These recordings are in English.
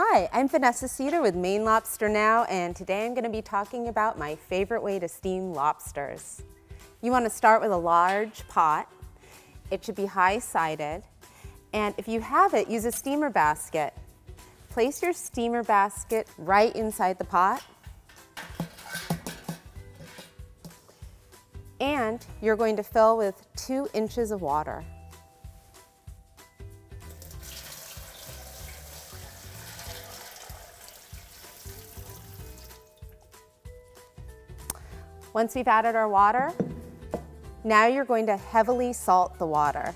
Hi, I'm Vanessa Seder with Maine Lobster Now, and today I'm going to be talking about my favorite way to steam lobsters. You want to start with a large pot. It should be high-sided, and if you have it, use a steamer basket. Place your steamer basket right inside the pot, and you're going to fill with 2 inches of water. Once we've added our water, now you're going to heavily salt the water.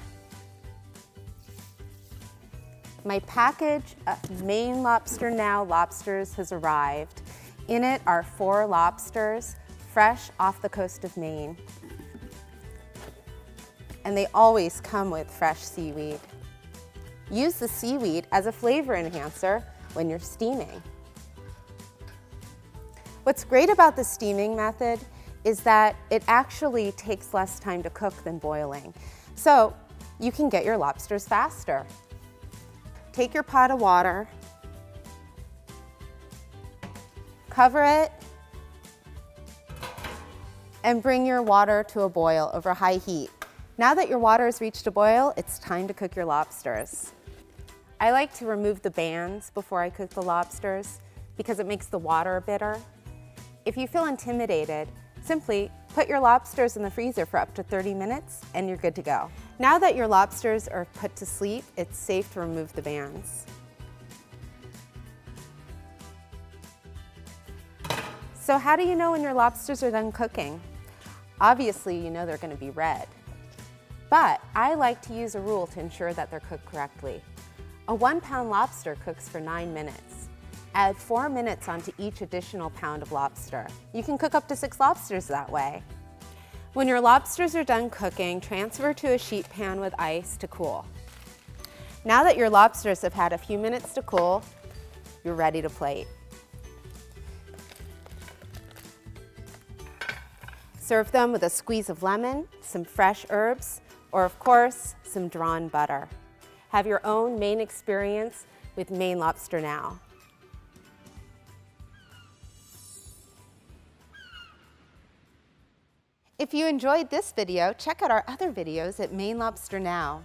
My package of Maine Lobster Now lobsters has arrived. In it are 4 lobsters, fresh off the coast of Maine. And they always come with fresh seaweed. Use the seaweed as a flavor enhancer when you're steaming. What's great about the steaming method is that it actually takes less time to cook than boiling. So you can get your lobsters faster. Take your pot of water, cover it, and bring your water to a boil over high heat. Now that your water has reached a boil, it's time to cook your lobsters. I like to remove the bands before I cook the lobsters because it makes the water bitter. If you feel intimidated, simply put your lobsters in the freezer for up to 30 minutes and you're good to go. Now that your lobsters are put to sleep, it's safe to remove the bands. So how do you know when your lobsters are done cooking? Obviously, you know they're going to be red. But I like to use a rule to ensure that they're cooked correctly. A 1-pound lobster cooks for 9 minutes. Add 4 minutes onto each additional pound of lobster. You can cook up to 6 lobsters that way. When your lobsters are done cooking, transfer to a sheet pan with ice to cool. Now that your lobsters have had a few minutes to cool, you're ready to plate. Serve them with a squeeze of lemon, some fresh herbs, or of course, some drawn butter. Have your own Maine experience with Maine Lobster Now. If you enjoyed this video, check out our other videos at Maine Lobster Now.